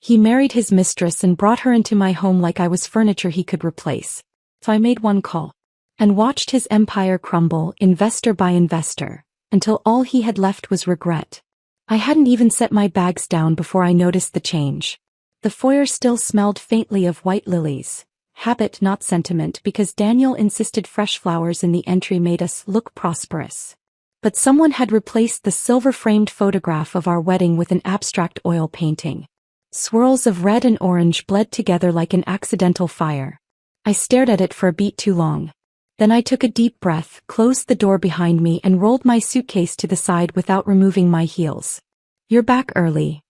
He married his mistress and brought her into my home like I was furniture he could replace. So I made one call. And watched his empire crumble, investor by investor, until all he had left was regret. I hadn't even set my bags down before I noticed the change. The foyer still smelled faintly of white lilies. Habit not sentiment, because Daniel insisted fresh flowers in the entry made us look prosperous. But someone had replaced the silver-framed photograph of our wedding with an abstract oil painting. Swirls of red and orange bled together like an accidental fire. I stared at it for a beat too long. Then I took a deep breath, closed the door behind me and rolled my suitcase to the side without removing my heels. "You're back early."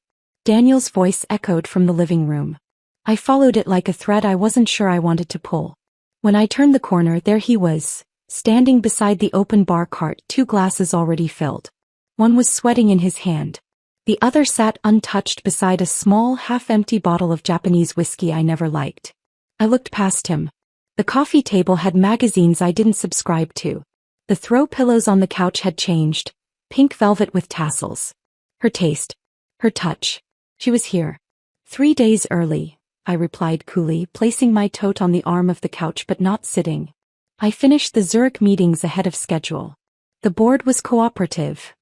Daniel's voice echoed from the living room. I followed it like a thread I wasn't sure I wanted to pull. When I turned the corner, there he was, standing beside the open bar cart, 2 glasses already filled. One was sweating in his hand. The other sat untouched beside a small, half-empty bottle of Japanese whiskey I never liked. I looked past him. The coffee table had magazines I didn't subscribe to. The throw pillows on the couch had changed, pink velvet with tassels. Her taste. Her touch. She was here. 3 days early, I replied coolly, placing my tote on the arm of the couch but not sitting. I finished the Zurich meetings ahead of schedule. The board was cooperative.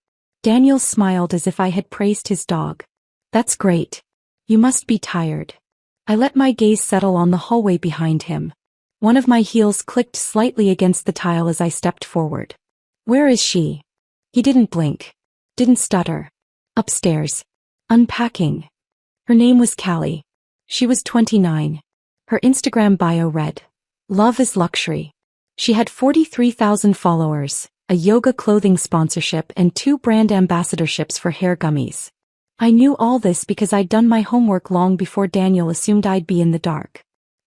Daniel smiled as if I had praised his dog. "That's great. You must be tired." I let my gaze settle on the hallway behind him. One of my heels clicked slightly against the tile as I stepped forward. "Where is she?" He didn't blink. Didn't stutter. "Upstairs. Unpacking." Her name was Callie. She was 29. Her Instagram bio read, "Love is luxury." She had 43,000 followers, a yoga clothing sponsorship and 2 brand ambassadorships for hair gummies. I knew all this because I'd done my homework long before Daniel assumed I'd be in the dark.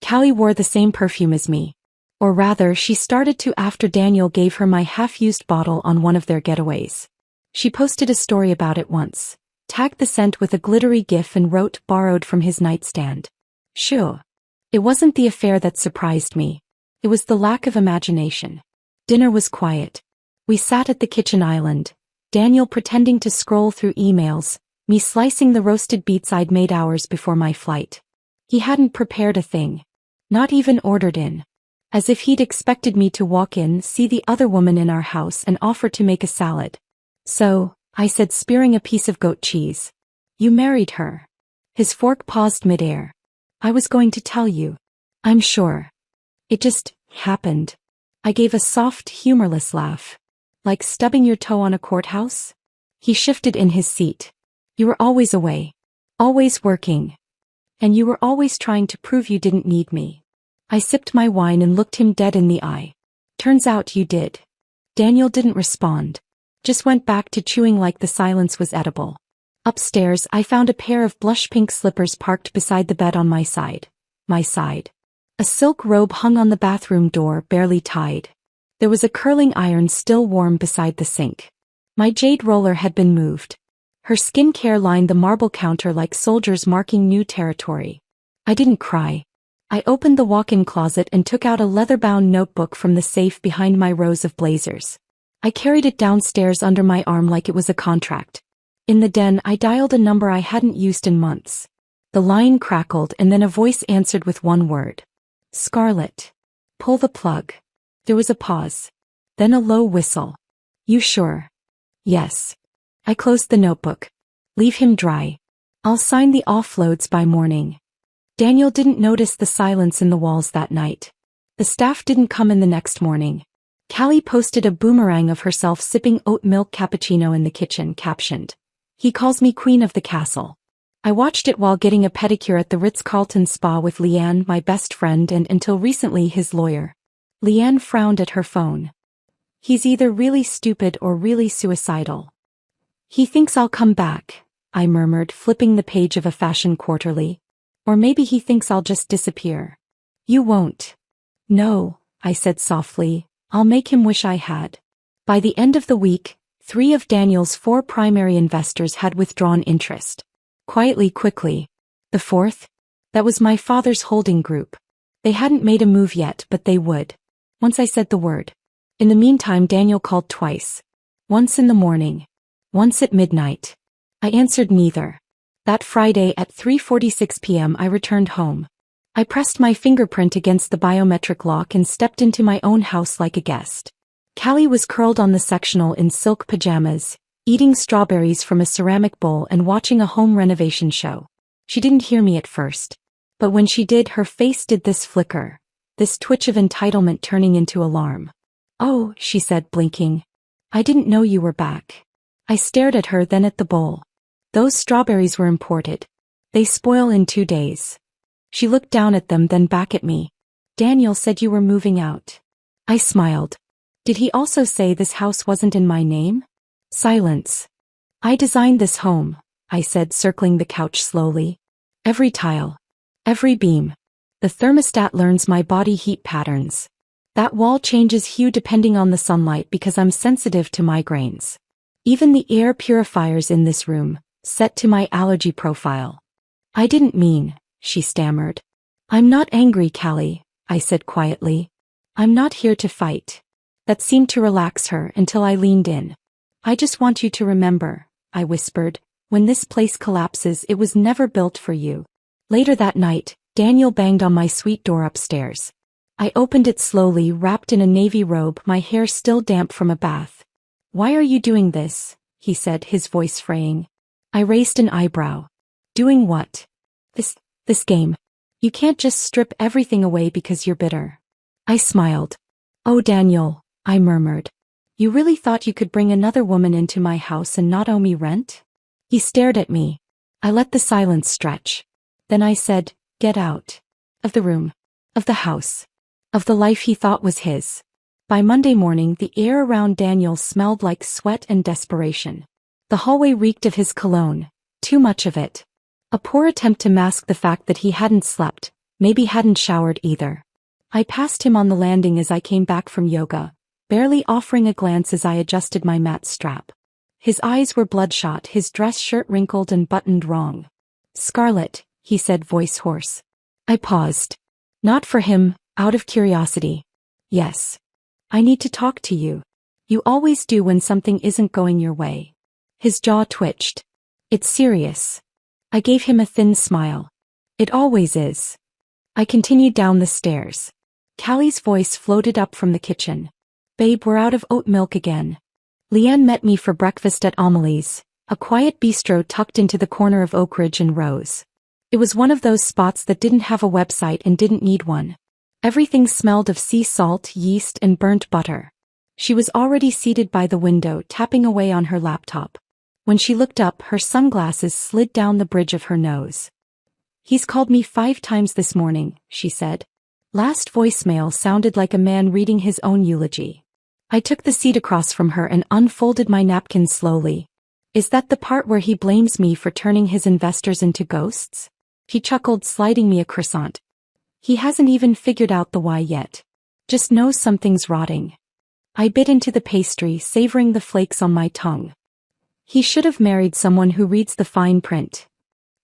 Callie wore the same perfume as me. Or rather, she started to after Daniel gave her my half-used bottle on one of their getaways. She posted a story about it once, tagged the scent with a glittery gif and wrote "borrowed from his nightstand." Sure. It wasn't the affair that surprised me. It was the lack of imagination. Dinner was quiet. We sat at the kitchen island, Daniel pretending to scroll through emails, me slicing the roasted beets I'd made hours before my flight. He hadn't prepared a thing. Not even ordered in. As if he'd expected me to walk in, see the other woman in our house and offer to make a salad. "So," I said, spearing a piece of goat cheese. "You married her." His fork paused midair. "I was going to tell you. I'm sure. It just happened." I gave a soft, humorless laugh. "Like stubbing your toe on a courthouse?" He shifted in his seat. "You were always away. Always working. And you were always trying to prove you didn't need me." I sipped my wine and looked him dead in the eye. "Turns out you did." Daniel didn't respond. Just went back to chewing like the silence was edible. Upstairs, I found a pair of blush pink slippers parked beside the bed on my side. A silk robe hung on the bathroom door, barely tied. There was a curling iron still warm beside the sink. My jade roller had been moved. Her skincare lined the marble counter like soldiers marking new territory. I didn't cry. I opened the walk-in closet and took out a leather-bound notebook from the safe behind my rows of blazers. I carried it downstairs under my arm like it was a contract. In the den, I dialed a number I hadn't used in months. The line crackled and then a voice answered with one word. "Scarlett. Pull the plug." There was a pause. Then a low whistle. "You sure?" "Yes." I closed the notebook. "Leave him dry. I'll sign the offloads by morning." Daniel didn't notice the silence in the walls that night. The staff didn't come in the next morning. Callie posted a boomerang of herself sipping oat milk cappuccino in the kitchen, captioned, "He calls me queen of the castle." I watched it while getting a pedicure at the Ritz-Carlton spa with Leanne, my best friend and until recently his lawyer. Leanne frowned at her phone. "He's either really stupid or really suicidal." "He thinks I'll come back," I murmured, flipping the page of a fashion quarterly. "Or maybe he thinks I'll just disappear." "You won't." "No," I said softly, "I'll make him wish I had." By the end of the week, 3 of Daniel's 4 primary investors had withdrawn interest. Quietly, quickly. The 4th? That was my father's holding group. They hadn't made a move yet, but they would. Once I said the word. In the meantime, Daniel called twice. Once in the morning. Once at midnight. I answered neither. That Friday at 3:46 p.m. I returned home. I pressed my fingerprint against the biometric lock and stepped into my own house like a guest. Callie was curled on the sectional in silk pajamas, eating strawberries from a ceramic bowl and watching a home renovation show. She didn't hear me at first. But when she did, her face did this flicker, this twitch of entitlement turning into alarm. "Oh," she said, blinking. "I didn't know you were back." I stared at her, then at the bowl. "Those strawberries were imported. They spoil in 2 days." She looked down at them, then back at me. "Daniel said you were moving out." I smiled. "Did he also say this house wasn't in my name?" Silence. "I designed this home," I said, circling the couch slowly. "Every tile. Every beam. The thermostat learns my body heat patterns. That wall changes hue depending on the sunlight because I'm sensitive to migraines. Even the air purifiers in this room, set to my allergy profile." "I didn't mean," she stammered. "I'm not angry, Callie," I said quietly. "I'm not here to fight." That seemed to relax her until I leaned in. "I just want you to remember," I whispered, "when this place collapses, it was never built for you." Later that night, Daniel banged on my suite door upstairs. I opened it slowly, wrapped in a navy robe, my hair still damp from a bath. "Why are you doing this?" he said, his voice fraying. I raised an eyebrow. "Doing what?" This game. You can't just strip everything away because you're bitter." I smiled. "Oh, Daniel," I murmured. "You really thought you could bring another woman into my house and not owe me rent?" He stared at me. I let the silence stretch. Then I said, "Get out. Of the room. Of the house. Of the life he thought was his." By Monday morning, the air around Daniel smelled like sweat and desperation. The hallway reeked of his cologne, too much of it. A poor attempt to mask the fact that he hadn't slept, maybe hadn't showered either. I passed him on the landing as I came back from yoga, barely offering a glance as I adjusted my mat strap. His eyes were bloodshot, his dress shirt wrinkled and buttoned wrong. "Scarlett," he said, voice hoarse. I paused. "Not for him, out of curiosity." "Yes. I need to talk to you. You always do when something isn't going your way." His jaw twitched. "It's serious." I gave him a thin smile. "It always is." I continued down the stairs. Callie's voice floated up from the kitchen. "Babe, we're out of oat milk again." Leanne met me for breakfast at Amelie's, a quiet bistro tucked into the corner of Oak Ridge and Rose. It was one of those spots that didn't have a website and didn't need one. Everything smelled of sea salt, yeast, and burnt butter. She was already seated by the window, tapping away on her laptop. When she looked up, her sunglasses slid down the bridge of her nose. "He's called me 5 times this morning," she said. Last voicemail sounded like a man reading his own eulogy. I took the seat across from her and unfolded my napkin slowly. "Is that the part where he blames me for turning his investors into ghosts?" He chuckled, sliding me a croissant. "He hasn't even figured out the why yet. Just knows something's rotting." I bit into the pastry, savoring the flakes on my tongue. He should have married someone who reads the fine print.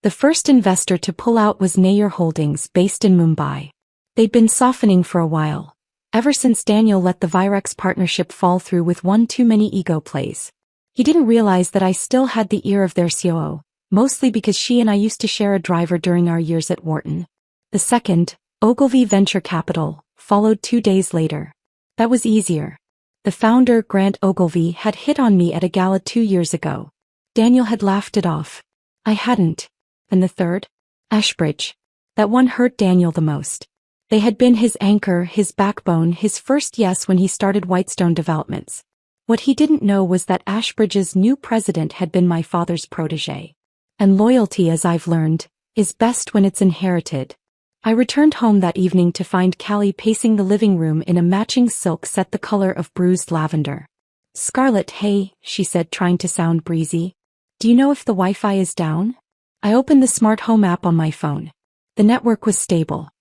The first investor to pull out was Nair Holdings, based in Mumbai. They'd been softening for a while, ever since Daniel let the Virex partnership fall through with one too many ego plays. He didn't realize that I still had the ear of their COO, mostly because she and I used to share a driver during our years at Wharton. The second, Ogilvy Venture Capital, followed 2 days later. That was easier. The founder, Grant Ogilvy, had hit on me at a gala 2 years ago. Daniel had laughed it off. I hadn't. And the third? Ashbridge. That one hurt Daniel the most. They had been his anchor, his backbone, his first yes when he started Whitestone Developments. What he didn't know was that Ashbridge's new president had been my father's protégé. And loyalty, as I've learned, is best when it's inherited. I returned home that evening to find Callie pacing the living room in a matching silk set the color of bruised lavender. "Scarlett, hey," she said, trying to sound breezy. "Do you know if the Wi-Fi is down?" I opened the smart home app on my phone. The network was stable.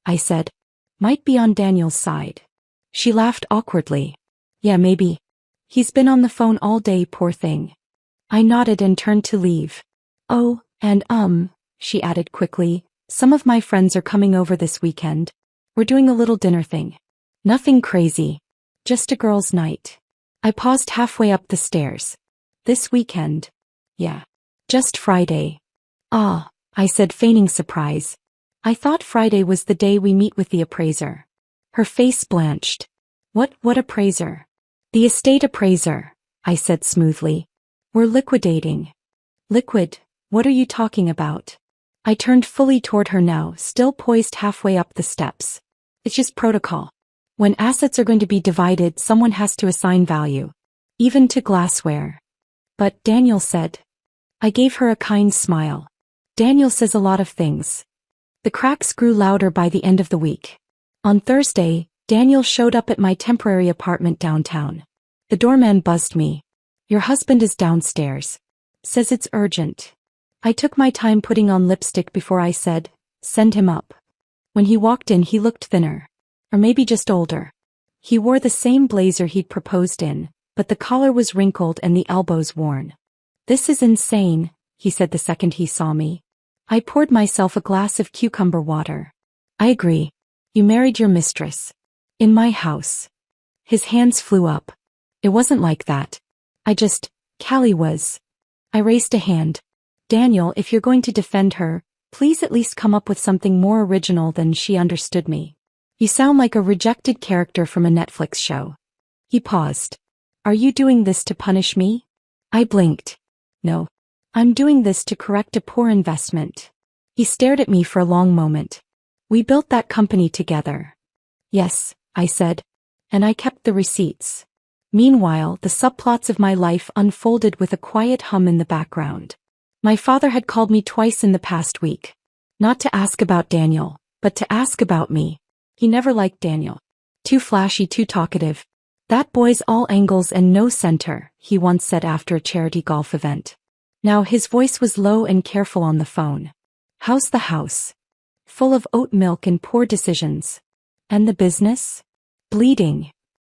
I said. "Might be on Daniel's side." She laughed awkwardly. "Yeah, maybe. He's been on the phone all day, poor thing." I nodded and turned to leave. "Oh, and she added quickly, some of my friends are coming over this weekend. We're doing a little dinner thing. Nothing crazy. Just a girls' night." I paused halfway up the stairs. "This weekend?" "Yeah." Just Friday. Ah, I said, feigning surprise. I thought Friday was the day we meet with the appraiser. Her face blanched. What appraiser? The estate appraiser, I said smoothly. We're liquidating. Liquid, what are you talking about? I turned fully toward her now, still poised halfway up the steps. It's just protocol. When assets are going to be divided, someone has to assign value. Even to glassware. But Daniel said. I gave her a kind smile. Daniel says a lot of things. The cracks grew louder by the end of the week. On Thursday, Daniel showed up at my temporary apartment downtown. The doorman buzzed me. Your husband is downstairs. Says it's urgent. I took my time putting on lipstick before I said, send him up. When he walked in, he looked thinner. Or maybe just older. He wore the same blazer he'd proposed in, but the collar was wrinkled and the elbows worn. This is insane, he said the second he saw me. I poured myself a glass of cucumber water. I agree. You married your mistress. In my house. His hands flew up. It wasn't like that. Callie was. I raised a hand. Daniel, if you're going to defend her, please at least come up with something more original than she understood me. You sound like a rejected character from a Netflix show. He paused. Are you doing this to punish me? I blinked. No. I'm doing this to correct a poor investment. He stared at me for a long moment. We built that company together. Yes, I said. And I kept the receipts. Meanwhile, the subplots of my life unfolded with a quiet hum in the background. My father had called me twice in the past week. Not to ask about Daniel, but to ask about me. He never liked Daniel. Too flashy, too talkative. That boy's all angles and no center, he once said after a charity golf event. Now his voice was low and careful on the phone. How's the house? Full of oat milk and poor decisions. And the business? Bleeding.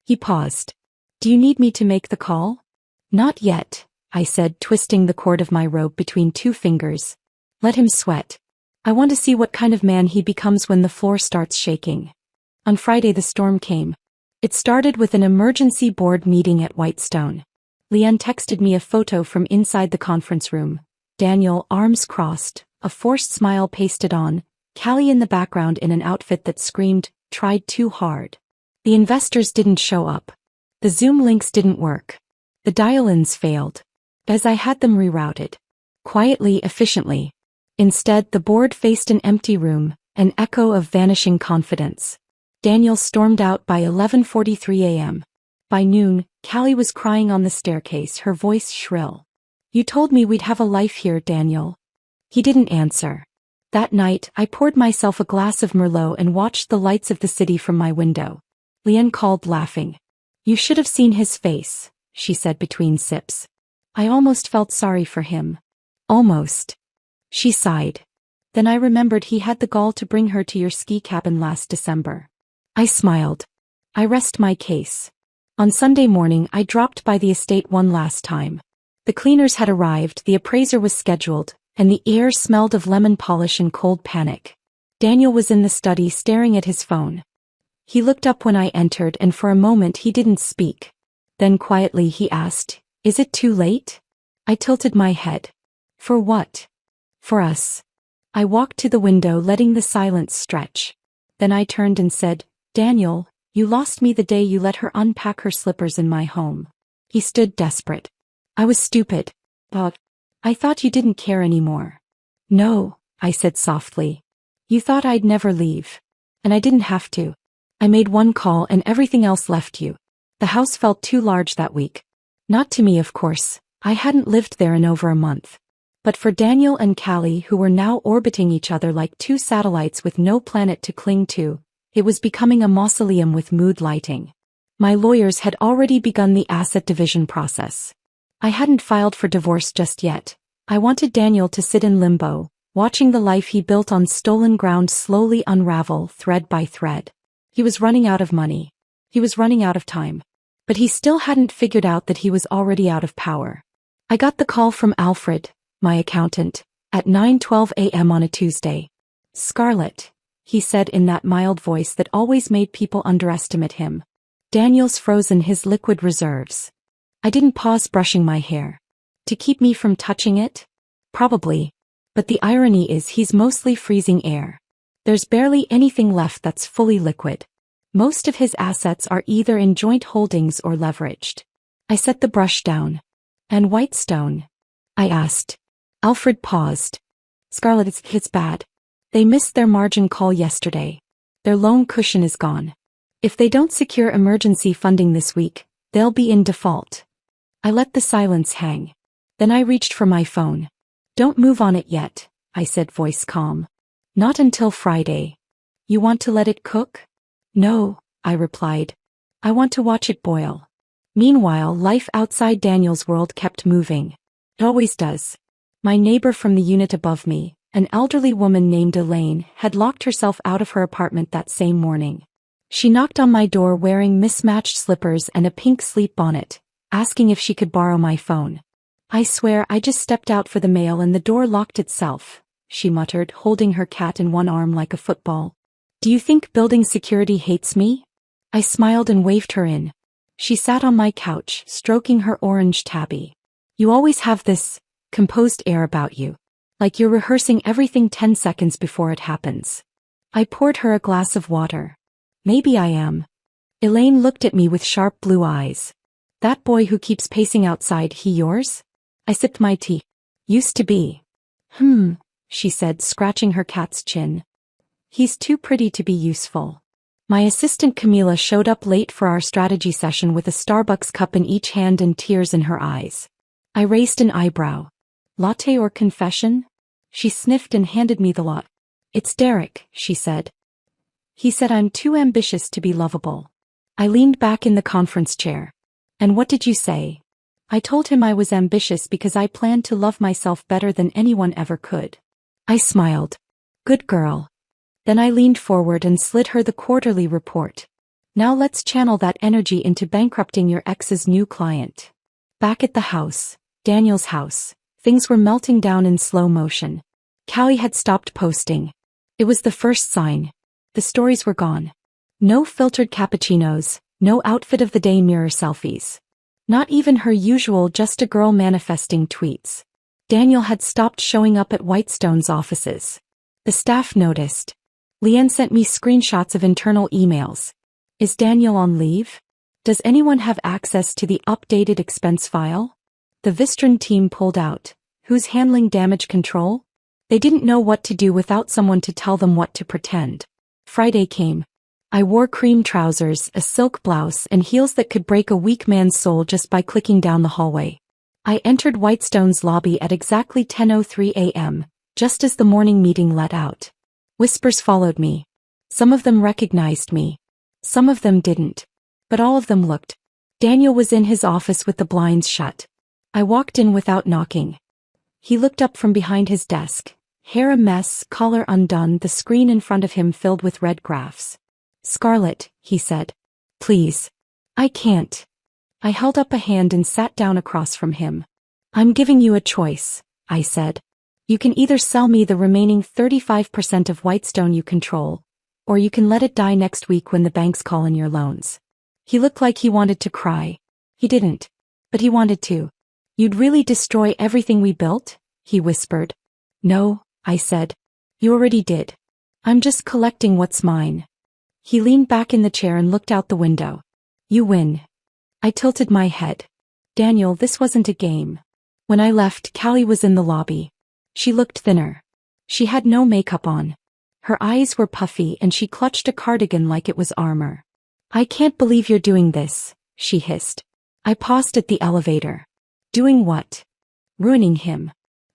He paused. Do you need me to make the call? Not yet, I said, twisting the cord of my robe between two fingers. Let him sweat. I want to see what kind of man he becomes when the floor starts shaking. On Friday the storm came. It started with an emergency board meeting at Whitestone. Leanne texted me a photo from inside the conference room. Daniel, arms crossed, a forced smile pasted on, Callie in the background in an outfit that screamed, tried too hard. The investors didn't show up. The Zoom links didn't work. The dial-ins failed. As I had them rerouted. Quietly, efficiently. Instead, the board faced an empty room, an echo of vanishing confidence. Daniel stormed out by 11:43 a.m. By noon, Callie was crying on the staircase, her voice shrill. You told me we'd have a life here, Daniel. He didn't answer. That night, I poured myself a glass of Merlot and watched the lights of the city from my window. Leanne called, laughing. You should have seen his face, she said between sips. I almost felt sorry for him. Almost. She sighed. Then I remembered he had the gall to bring her to your ski cabin last December. I smiled. I rest my case. On Sunday morning I dropped by the estate one last time. The cleaners had arrived, the appraiser was scheduled, and the air smelled of lemon polish and cold panic. Daniel was in the study staring at his phone. He looked up when I entered and for a moment he didn't speak. Then quietly he asked, Is it too late? I tilted my head. For what? For us. I walked to the window letting the silence stretch. Then I turned and said, Daniel, you lost me the day you let her unpack her slippers in my home. He stood desperate. I was stupid. But I thought you didn't care anymore. No, I said softly. You thought I'd never leave. And I didn't have to. I made one call and everything else left you. The house felt too large that week. Not to me, of course. I hadn't lived there in over a month. But for Daniel and Callie, who were now orbiting each other like two satellites with no planet to cling to, it was becoming a mausoleum with mood lighting. My lawyers had already begun the asset division process. I hadn't filed for divorce just yet. I wanted Daniel to sit in limbo, watching the life he built on stolen ground slowly unravel thread by thread. He was running out of money. He was running out of time. But he still hadn't figured out that he was already out of power. I got the call from Alfred, my accountant, at 9:12 a.m. on a Tuesday. Scarlett, he said in that mild voice that always made people underestimate him. Daniel's frozen his liquid reserves. I didn't pause brushing my hair. To keep me from touching it? Probably. But the irony is he's mostly freezing air. There's barely anything left that's fully liquid. Most of his assets are either in joint holdings or leveraged. I set the brush down. And Whitestone? I asked. Alfred paused. Scarlett, it's bad. They missed their margin call yesterday. Their loan cushion is gone. If they don't secure emergency funding this week, they'll be in default. I let the silence hang. Then I reached for my phone. Don't move on it yet, I said, voice calm. Not until Friday. You want to let it cook? No, I replied. I want to watch it boil. Meanwhile, life outside Daniel's world kept moving. It always does. My neighbor from the unit above me, an elderly woman named Elaine, had locked herself out of her apartment that same morning. She knocked on my door wearing mismatched slippers and a pink sleep bonnet, asking if she could borrow my phone. I swear I just stepped out for the mail and the door locked itself, she muttered, holding her cat in one arm like a football. Do you think building security hates me? I smiled and waved her in. She sat on my couch, stroking her orange tabby. You always have this composed air about you, like you're rehearsing everything 10 seconds before it happens. I poured her a glass of water. Maybe I am. Elaine looked at me with sharp blue eyes. That boy who keeps pacing outside, he yours? I sipped my tea. Used to be. She said, scratching her cat's chin. He's too pretty to be useful. My assistant Camila showed up late for our strategy session with a Starbucks cup in each hand and tears in her eyes. I raised an eyebrow. Latte or confession? She sniffed and handed me the lot. It's Derek, she said. He said I'm too ambitious to be lovable. I leaned back in the conference chair. And what did you say? I told him I was ambitious because I planned to love myself better than anyone ever could. I smiled. Good girl. Then I leaned forward and slid her the quarterly report. Now let's channel that energy into bankrupting your ex's new client. Back at the house, Daniel's house, things were melting down in slow motion. Callie had stopped posting. It was the first sign. The stories were gone. No filtered cappuccinos, no outfit of the day mirror selfies. Not even her usual just a girl manifesting tweets. Daniel had stopped showing up at Whitestone's offices. The staff noticed. Leanne sent me screenshots of internal emails. Is Daniel on leave? Does anyone have access to the updated expense file? The Vistron team pulled out. Who's handling damage control? They didn't know what to do without someone to tell them what to pretend. Friday came. I wore cream trousers, a silk blouse, and heels that could break a weak man's soul just by clicking down the hallway. I entered Whitestone's lobby at exactly 10:03 a.m., just as the morning meeting let out. Whispers followed me. Some of them recognized me. Some of them didn't. But all of them looked. Daniel was in his office with the blinds shut. I walked in without knocking. He looked up from behind his desk. Hair a mess, collar undone, the screen in front of him filled with red graphs. Scarlett, he said. Please. I can't. I held up a hand and sat down across from him. I'm giving you a choice, I said. You can either sell me the remaining 35% of Whitestone you control, or you can let it die next week when the banks call in your loans. He looked like he wanted to cry. He didn't. But he wanted to. You'd really destroy everything we built? He whispered. No, I said. You already did. I'm just collecting what's mine. He leaned back in the chair and looked out the window. You win. I tilted my head. Daniel, this wasn't a game. When I left, Callie was in the lobby. She looked thinner. She had no makeup on. Her eyes were puffy and she clutched a cardigan like it was armor. I can't believe you're doing this, she hissed. I paused at the elevator. Doing what? Ruining him.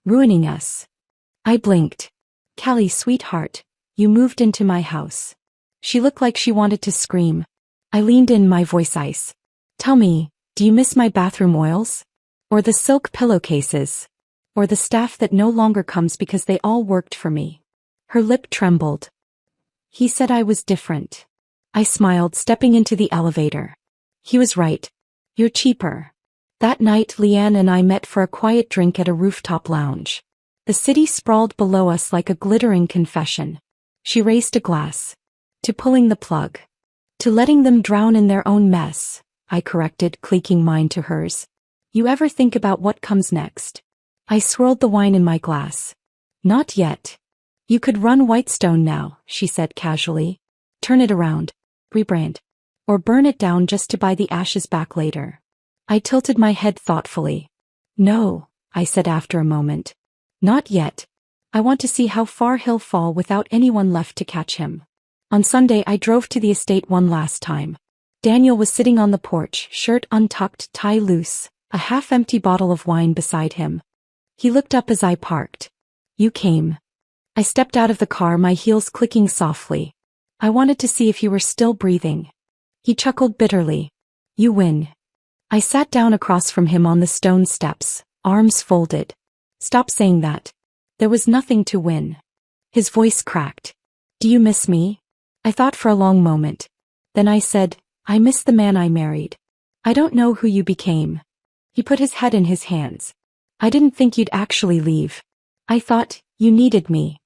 Ruining us. I blinked. Callie, sweetheart, you moved into my house. She looked like she wanted to scream. I leaned in, my voice ice. Tell me, do you miss my bathroom oils? Or the silk pillowcases? Or the staff that no longer comes because they all worked for me? Her lip trembled. He said I was different. I smiled, stepping into the elevator. He was right. You're cheaper. That night, Leanne and I met for a quiet drink at a rooftop lounge. The city sprawled below us like a glittering confession. She raised a glass. To pulling the plug. To letting them drown in their own mess, I corrected, cliquing mine to hers. You ever think about what comes next? I swirled the wine in my glass. Not yet. You could run Whitestone now, she said casually. Turn it around. Rebrand. Or burn it down just to buy the ashes back later. I tilted my head thoughtfully. No, I said after a moment. Not yet. I want to see how far he'll fall without anyone left to catch him. On Sunday I drove to the estate one last time. Daniel was sitting on the porch, shirt untucked, tie loose, a half-empty bottle of wine beside him. He looked up as I parked. You came. I stepped out of the car, my heels clicking softly. I wanted to see if he were still breathing. He chuckled bitterly. You win. I sat down across from him on the stone steps, arms folded. Stop saying that. There was nothing to win. His voice cracked. Do you miss me? I thought for a long moment. Then I said, I miss the man I married. I don't know who you became. He put his head in his hands. I didn't think you'd actually leave. I thought, you needed me.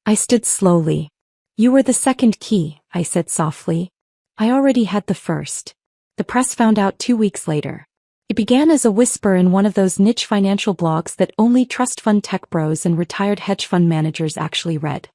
I stood slowly. You were the second key, I said softly. I already had the first. The press found out 2 weeks later. It began as a whisper in one of those niche financial blogs that only trust fund tech bros and retired hedge fund managers actually read.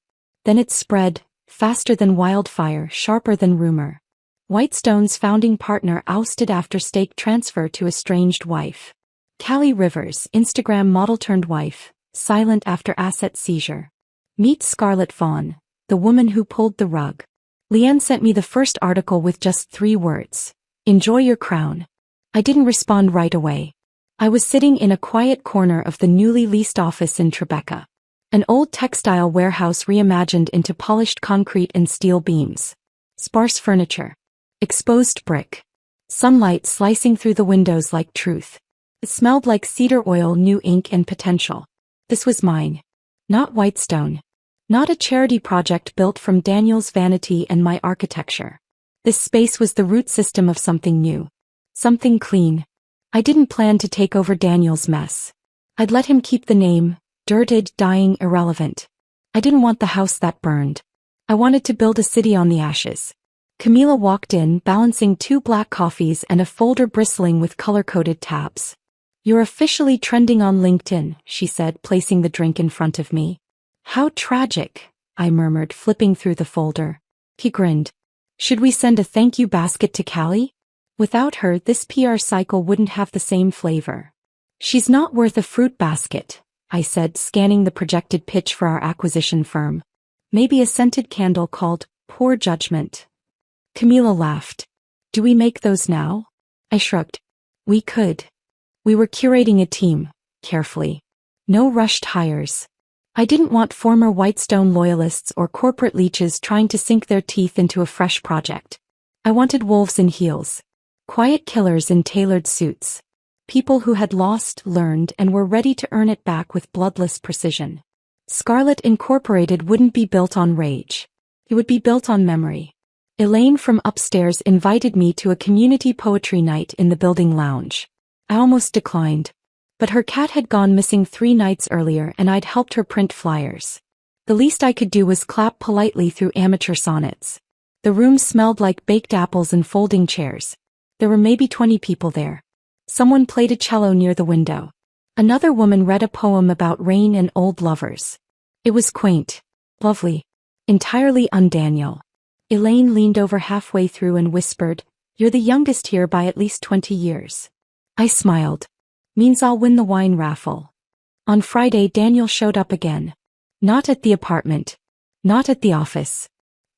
Then it spread, faster than wildfire, sharper than rumor. Whitestone's founding partner ousted after stake transfer to estranged wife. Callie Rivers, Instagram model turned wife, silent after asset seizure. Meet Scarlett Vaughn, the woman who pulled the rug. Leanne sent me the first article with just 3 words. Enjoy your crown. I didn't respond right away. I was sitting in a quiet corner of the newly leased office in Tribeca. An old textile warehouse reimagined into polished concrete and steel beams. Sparse furniture. Exposed brick. Sunlight slicing through the windows like truth. It smelled like cedar oil, new ink and potential. This was mine. Not Whitestone. Not a charity project built from Daniel's vanity and my architecture. This space was the root system of something new. Something clean. I didn't plan to take over Daniel's mess. I'd let him keep the name, dirted, dying, irrelevant. I didn't want the house that burned. I wanted to build a city on the ashes. Camila walked in, balancing 2 black coffees and a folder bristling with color-coded tabs. You're officially trending on LinkedIn, she said, placing the drink in front of me. How tragic, I murmured, flipping through the folder. He grinned. Should we send a thank you basket to Callie? Without her, this PR cycle wouldn't have the same flavor. She's not worth a fruit basket, I said, scanning the projected pitch for our acquisition firm. Maybe a scented candle called Poor Judgment. Camila laughed. Do we make those now? I shrugged. We could. We were curating a team, carefully. No rushed hires. I didn't want former Whitestone loyalists or corporate leeches trying to sink their teeth into a fresh project. I wanted wolves in heels. Quiet killers in tailored suits. People who had lost, learned, and were ready to earn it back with bloodless precision. Scarlet Incorporated wouldn't be built on rage. It would be built on memory. Elaine from upstairs invited me to a community poetry night in the building lounge. I almost declined. But her cat had gone missing 3 nights earlier and I'd helped her print flyers. The least I could do was clap politely through amateur sonnets. The room smelled like baked apples and folding chairs. There were maybe 20 people there. Someone played a cello near the window. Another woman read a poem about rain and old lovers. It was quaint, lovely, entirely un-Daniel. Elaine leaned over halfway through and whispered, "You're the youngest here by at least 20 years. I smiled. Means I'll win the wine raffle. On Friday, Daniel showed up again. Not at the apartment. Not at the office.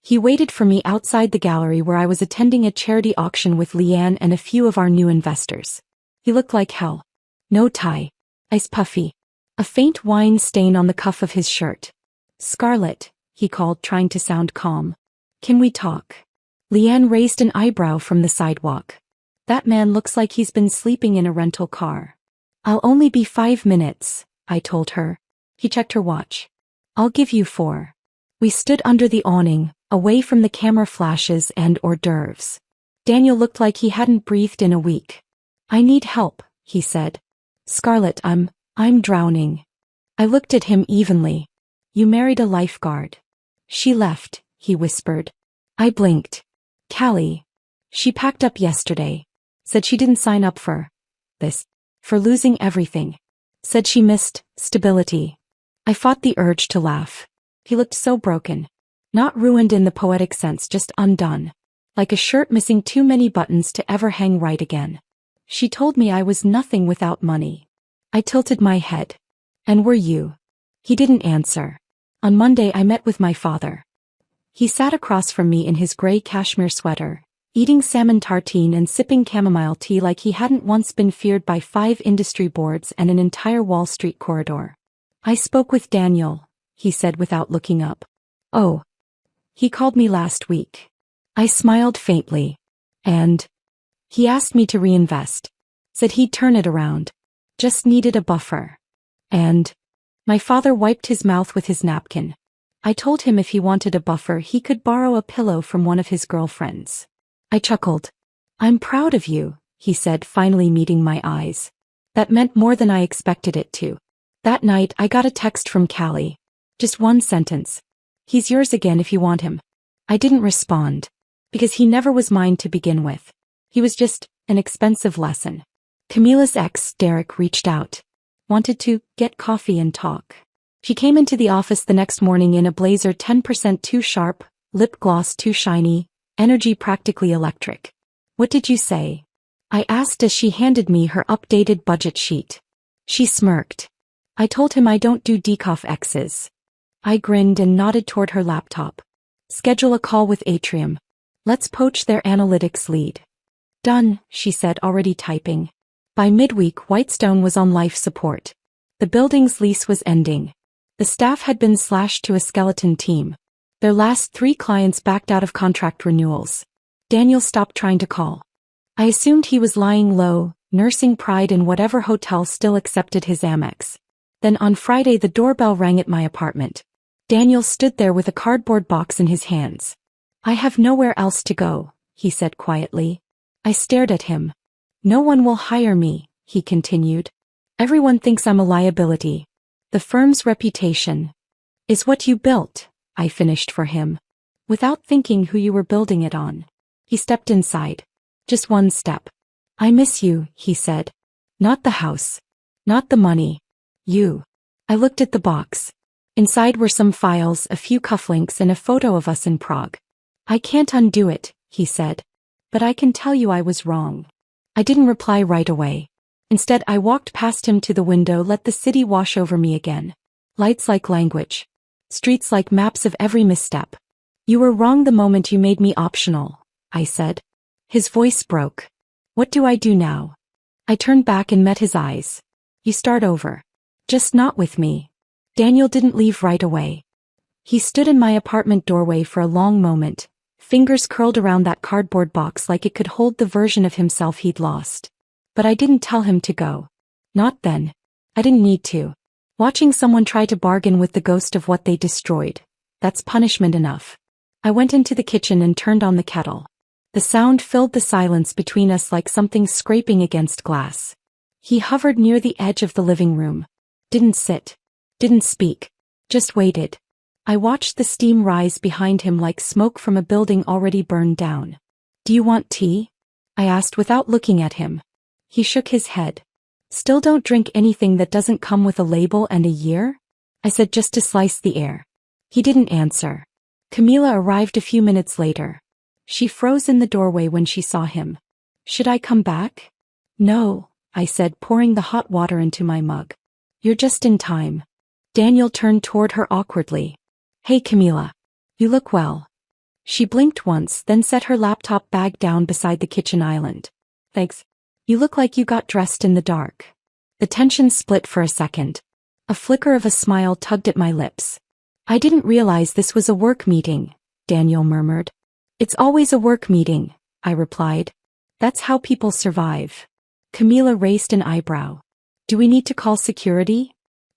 He waited for me outside the gallery where I was attending a charity auction with Leanne and a few of our new investors. He looked like hell. No tie. Ice puffy. A faint wine stain on the cuff of his shirt. "Scarlett," he called, trying to sound calm. "Can we talk?" Leanne raised an eyebrow from the sidewalk. "That man looks like he's been sleeping in a rental car." "I'll only be 5 minutes, I told her. He checked her watch. "I'll give you 4. We stood under the awning, away from the camera flashes and hors d'oeuvres. Daniel looked like he hadn't breathed in a week. "I need help," he said. "Scarlett, I'm drowning." I looked at him evenly. "You married a lifeguard." "She left," he whispered. I blinked. "Callie. She packed up yesterday. Said she didn't sign up for this. For losing everything. Said she missed stability. I fought the urge to laugh. He looked so broken. Not ruined in the poetic sense, just undone. Like a shirt missing too many buttons to ever hang right again. She told me I was nothing without money. I tilted my head. And were you? He didn't answer. On Monday I met with my father. He sat across from me in his gray cashmere sweater, eating salmon tartine and sipping chamomile tea like he hadn't once been feared by 5 industry boards and an entire Wall Street corridor. I spoke with Daniel, he said without looking up. Oh. He called me last week. I smiled faintly. And? He asked me to reinvest. Said he'd turn it around. Just needed a buffer. And? My father wiped his mouth with his napkin. I told him if he wanted a buffer he could borrow a pillow from one of his girlfriends. I chuckled. I'm proud of you, he said, finally meeting my eyes. That meant more than I expected it to. That night I got a text from Callie. Just one sentence. He's yours again if you want him. I didn't respond. Because he never was mine to begin with. He was just an expensive lesson. Camila's ex, Derek, reached out. Wanted to get coffee and talk. She came into the office the next morning in a blazer 10% too sharp, lip gloss too shiny, energy practically electric. What did you say? I asked as she handed me her updated budget sheet. She smirked. I told him I don't do decaf X's. I grinned and nodded toward her laptop. Schedule a call with Atrium. Let's poach their analytics lead. Done, she said, already typing. By midweek, Whitestone was on life support. The building's lease was ending. The staff had been slashed to a skeleton team. Their last 3 clients backed out of contract renewals. Daniel stopped trying to call. I assumed he was lying low, nursing pride in whatever hotel still accepted his Amex. Then on Friday the doorbell rang at my apartment. Daniel stood there with a cardboard box in his hands. I have nowhere else to go, he said quietly. I stared at him. No one will hire me, he continued. Everyone thinks I'm a liability. The firm's reputation is what you built, I finished for him. Without thinking who you were building it on. He stepped inside. Just one step. I miss you, he said. Not the house. Not the money. You. I looked at the box. Inside were some files, a few cufflinks, and a photo of us in Prague. I can't undo it, he said. But I can tell you I was wrong. I didn't reply right away. Instead, I walked past him to the window, let the city wash over me again. Lights like language. Streets like maps of every misstep. You were wrong the moment you made me optional, I said. His voice broke. What do I do now? I turned back and met his eyes. You start over. Just not with me. Daniel didn't leave right away. He stood in my apartment doorway for a long moment, fingers curled around that cardboard box like it could hold the version of himself he'd lost. But I didn't tell him to go. Not then. I didn't need to. Watching someone try to bargain with the ghost of what they destroyed. That's punishment enough. I went into the kitchen and turned on the kettle. The sound filled the silence between us like something scraping against glass. He hovered near the edge of the living room. Didn't sit. Didn't speak. Just waited. I watched the steam rise behind him like smoke from a building already burned down. Do you want tea? I asked without looking at him. He shook his head. Still don't drink anything that doesn't come with a label and a year? I said just to slice the air. He didn't answer. Camila arrived a few minutes later. She froze in the doorway when she saw him. Should I come back? No, I said, pouring the hot water into my mug. You're just in time. Daniel turned toward her awkwardly. Hey Camila. You look well. She blinked once, then set her laptop bag down beside the kitchen island. Thanks. You look like you got dressed in the dark. The tension split for a second. A flicker of a smile tugged at my lips. I didn't realize this was a work meeting, Daniel murmured. It's always a work meeting, I replied. That's how people survive. Camila raised an eyebrow. Do we need to call security?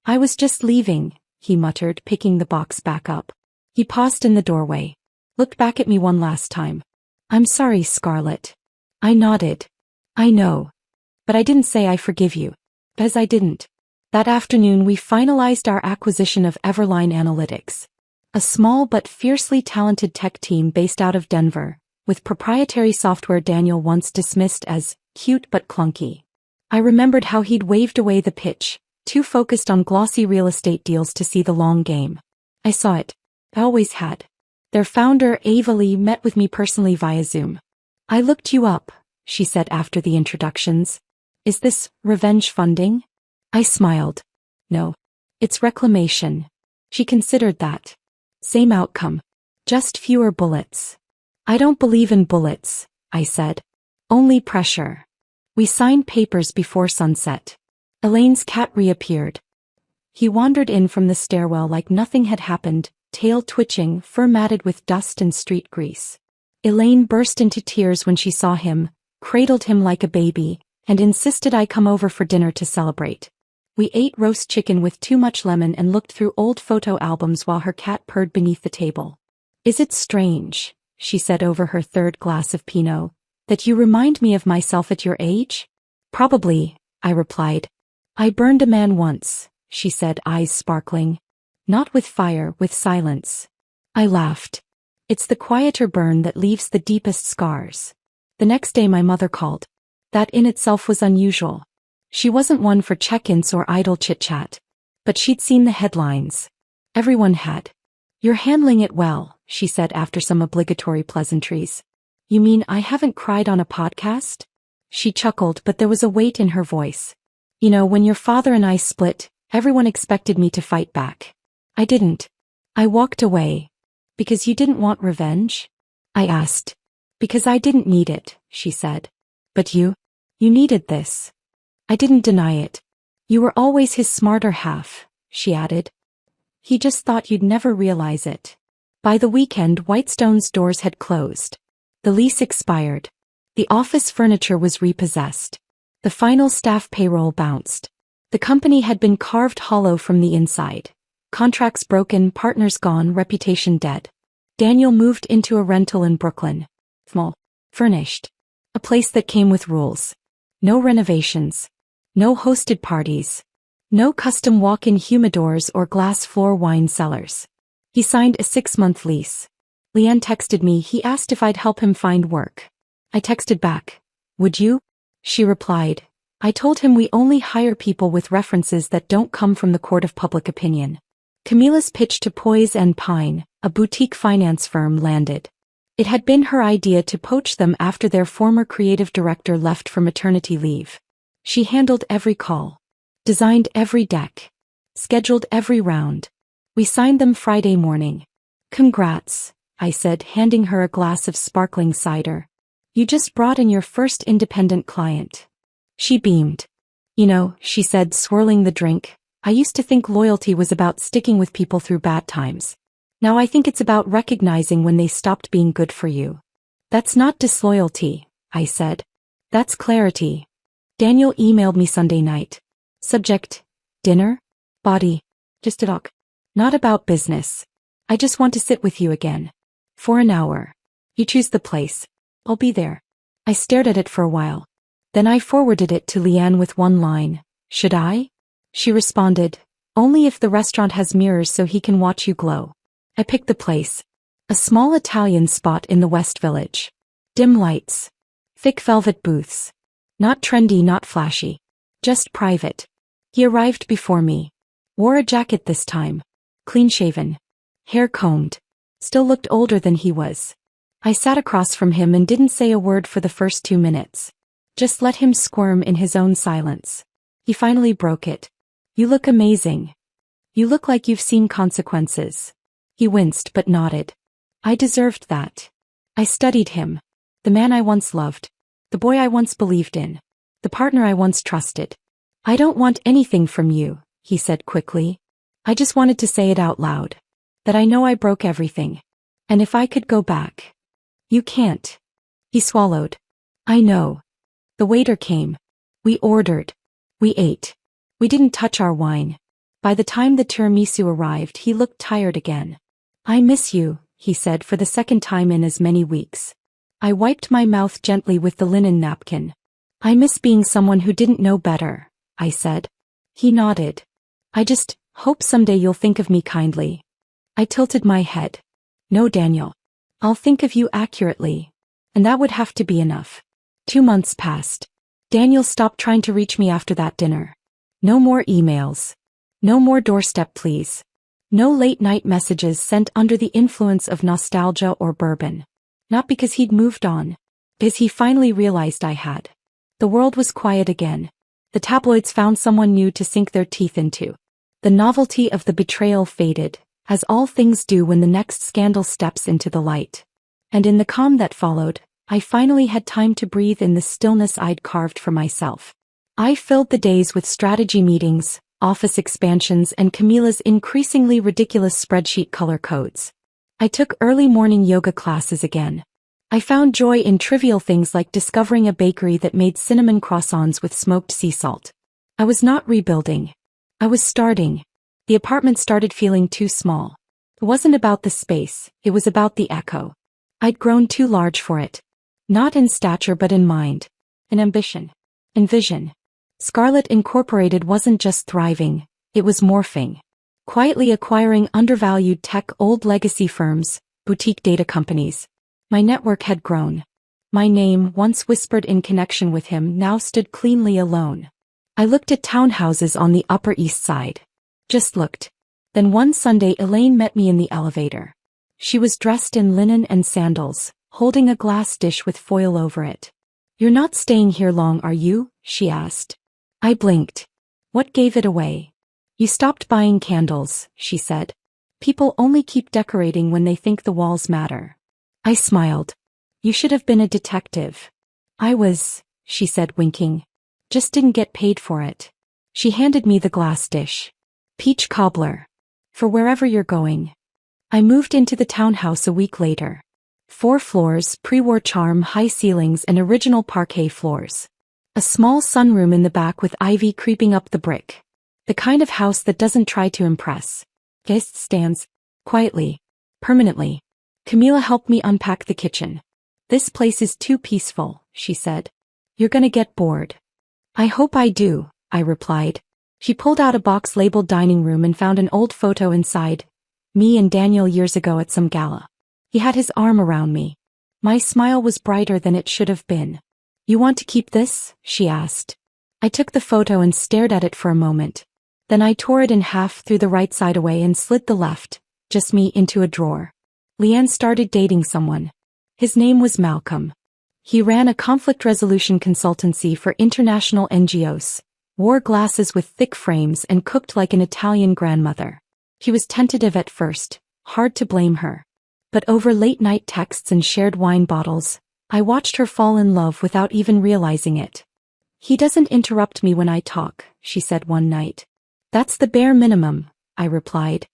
I was just leaving, he muttered, picking the box back up. He paused in the doorway. Looked back at me one last time. I'm sorry, Scarlett. I nodded. I know. But I didn't say I forgive you. Because I didn't. That afternoon we finalized our acquisition of Everline Analytics. A small but fiercely talented tech team based out of Denver, with proprietary software Daniel once dismissed as cute but clunky. I remembered how he'd waved away the pitch, too focused on glossy real estate deals to see the long game. I saw it. I always had. Their founder, Ava Lee, met with me personally via Zoom. I looked you up, she said after the introductions. Is this revenge funding? I smiled. No. It's reclamation. She considered that. Same outcome. Just fewer bullets. I don't believe in bullets, I said. Only pressure. We signed papers before sunset. Elaine's cat reappeared. He wandered in from the stairwell like nothing had happened, tail twitching, fur matted with dust and street grease. Elaine burst into tears when she saw him, cradled him like a baby, and insisted I come over for dinner to celebrate. We ate roast chicken with too much lemon and looked through old photo albums while her cat purred beneath the table. Is it strange, she said over her third glass of Pinot, that you remind me of myself at your age? Probably, I replied. I burned a man once, she said, eyes sparkling. Not with fire, with silence. I laughed. It's the quieter burn that leaves the deepest scars. The next day my mother called. That in itself was unusual. She wasn't one for check-ins or idle chit-chat. But she'd seen the headlines. Everyone had. You're handling it well, she said after some obligatory pleasantries. You mean I haven't cried on a podcast? She chuckled, but there was a weight in her voice. You know, when your father and I split, everyone expected me to fight back. I didn't. I walked away. Because you didn't want revenge? I asked. Because I didn't need it, she said. But you needed this. I didn't deny it. You were always his smarter half, she added. He just thought you'd never realize it. By the weekend, Whitestone's doors had closed. The lease expired. The office furniture was repossessed. The final staff payroll bounced. The company had been carved hollow from the inside. Contracts broken, partners gone, reputation dead. Daniel moved into a rental in Brooklyn. Small. Furnished. A place that came with rules. No renovations. No hosted parties. No custom walk-in humidors or glass floor wine cellars. He signed a 6-month lease. Leanne texted me. He asked if I'd help him find work. I texted back. Would you? She replied. I told him we only hire people with references that don't come from the court of public opinion. Camila's pitch to Poise and Pine, a boutique finance firm, landed. It had been her idea to poach them after their former creative director left for maternity leave. She handled every call. Designed every deck. Scheduled every round. We signed them Friday morning. Congrats, I said, handing her a glass of sparkling cider. You just brought in your first independent client. She beamed. You know, she said, swirling the drink, I used to think loyalty was about sticking with people through bad times. Now I think it's about recognizing when they stopped being good for you. That's not disloyalty, I said. That's clarity. Daniel emailed me Sunday night. Subject, dinner? Body, just a talk. Not about business. I just want to sit with you again. For an hour. You choose the place. I'll be there. I stared at it for a while. Then I forwarded it to Leanne with one line. Should I? She responded, only if the restaurant has mirrors so he can watch you glow. I picked the place. A small Italian spot in the West Village. Dim lights. Thick velvet booths. Not trendy, not flashy. Just private. He arrived before me. Wore a jacket this time. Clean-shaven. Hair combed. Still looked older than he was. I sat across from him and didn't say a word for the first 2 minutes. Just let him squirm in his own silence. He finally broke it. You look amazing. You look like you've seen consequences. He winced but nodded. I deserved that. I studied him. The man I once loved. The boy I once believed in. The partner I once trusted. I don't want anything from you, he said quickly. I just wanted to say it out loud. That I know I broke everything. And if I could go back. You can't. He swallowed. I know. The waiter came. We ordered. We ate. We didn't touch our wine. By the time the tiramisu arrived, he looked tired again. I miss you, he said for the second time in as many weeks. I wiped my mouth gently with the linen napkin. I miss being someone who didn't know better, I said. He nodded. I just hope someday you'll think of me kindly. I tilted my head. No, Daniel. I'll think of you accurately. And that would have to be enough. 2 months passed. Daniel stopped trying to reach me after that dinner. No more emails. No more doorstep please. No late-night messages sent under the influence of nostalgia or bourbon. Not because he'd moved on. Because he finally realized I had. The world was quiet again. The tabloids found someone new to sink their teeth into. The novelty of the betrayal faded, as all things do when the next scandal steps into the light. And in the calm that followed, I finally had time to breathe in the stillness I'd carved for myself. I filled the days with strategy meetings, office expansions, and Camila's increasingly ridiculous spreadsheet color codes. I took early morning yoga classes again. I found joy in trivial things like discovering a bakery that made cinnamon croissants with smoked sea salt. I was not rebuilding. I was starting. The apartment started feeling too small. It wasn't about the space, it was about the echo. I'd grown too large for it. Not in stature but in mind. In ambition. In vision. Scarlet Incorporated wasn't just thriving, it was morphing. Quietly acquiring undervalued tech old legacy firms, boutique data companies. My network had grown. My name, once whispered in connection with him, now stood cleanly alone. I looked at townhouses on the Upper East Side. Just looked. Then one Sunday Elaine met me in the elevator. She was dressed in linen and sandals, holding a glass dish with foil over it. "You're not staying here long, are you?" she asked. I blinked. What gave it away? "You stopped buying candles," she said. "People only keep decorating when they think the walls matter." I smiled. "You should have been a detective." "I was," she said, winking. "Just didn't get paid for it." She handed me the glass dish. "Peach cobbler. For wherever you're going." I moved into the townhouse a week later. 4 floors, pre-war charm, high ceilings, and original parquet floors. A small sunroom in the back with ivy creeping up the brick. The kind of house that doesn't try to impress. Guest stands. Quietly. Permanently. Camila helped me unpack the kitchen. "This place is too peaceful," she said. "You're gonna get bored." "I hope I do," I replied. She pulled out a box labeled dining room and found an old photo inside. Me and Daniel years ago at some gala. He had his arm around me. My smile was brighter than it should have been. "You want to keep this?" she asked. I took the photo and stared at it for a moment. Then I tore it in half, threw the right side away and slid the left, just me, into a drawer. Leanne started dating someone. His name was Malcolm. He ran a conflict resolution consultancy for international NGOs, wore glasses with thick frames and cooked like an Italian grandmother. He was tentative at first, hard to blame her. But over late-night texts and shared wine bottles, I watched her fall in love without even realizing it. "He doesn't interrupt me when I talk," she said one night. "That's the bare minimum," I replied.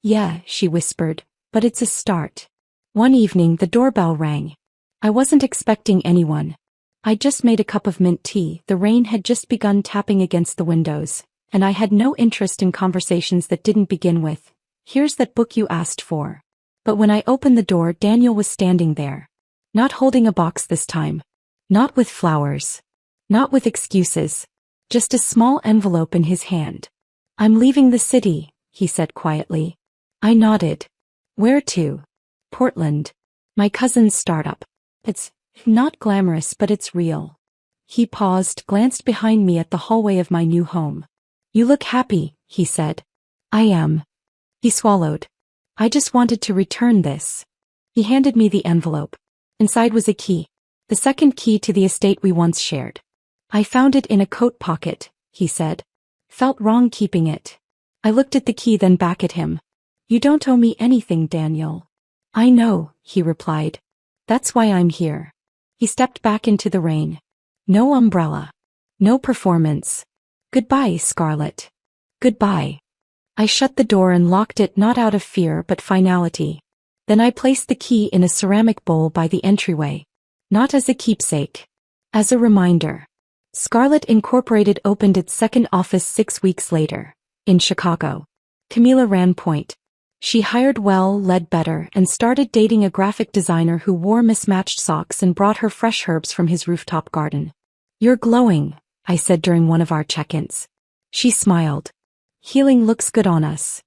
"Yeah," she whispered, "but it's a start." One evening the doorbell rang. I wasn't expecting anyone. I'd just made a cup of mint tea, the rain had just begun tapping against the windows, and I had no interest in conversations that didn't begin with, "Here's that book you asked for." But when I opened the door, Daniel was standing there. Not holding a box this time. Not with flowers. Not with excuses. Just a small envelope in his hand. "I'm leaving the city," he said quietly. I nodded. "Where to?" "Portland. My cousin's startup. It's not glamorous, but it's real." He paused, glanced behind me at the hallway of my new home. "You look happy," he said. "I am." He swallowed. "I just wanted to return this." He handed me the envelope. Inside was a key. The second key to the estate we once shared. "I found it in a coat pocket," he said. "Felt wrong keeping it." I looked at the key, then back at him. "You don't owe me anything, Daniel." "I know," he replied. "That's why I'm here." He stepped back into the rain. No umbrella. No performance. "Goodbye, Scarlet." "Goodbye." I shut the door and locked it, not out of fear but finality. Then I placed the key in a ceramic bowl by the entryway. Not as a keepsake. As a reminder. Scarlet Incorporated opened its second office 6 weeks later. In Chicago. Camila ran point. She hired well, led better, and started dating a graphic designer who wore mismatched socks and brought her fresh herbs from his rooftop garden. "You're glowing," I said during one of our check-ins. She smiled. "Healing looks good on us."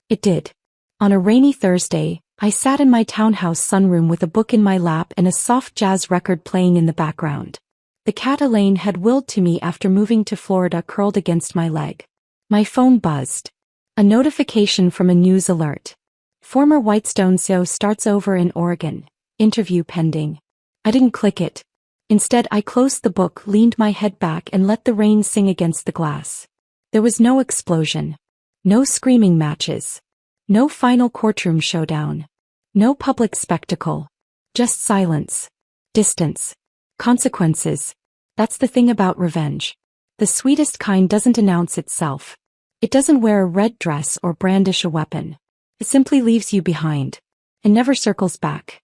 It did. On a rainy Thursday, I sat in my townhouse sunroom with a book in my lap and a soft jazz record playing in the background. The cat Elaine had willed to me after moving to Florida curled against my leg. My phone buzzed. A notification from a news alert. Former Whitestone CEO starts over in Oregon. Interview pending. I didn't click it. Instead, I closed the book, leaned my head back, and let the rain sing against the glass. There was no explosion. No screaming matches. No final courtroom showdown. No public spectacle. Just silence. Distance. Consequences. That's the thing about revenge. The sweetest kind doesn't announce itself. It doesn't wear a red dress or brandish a weapon. It simply leaves you behind. And never circles back.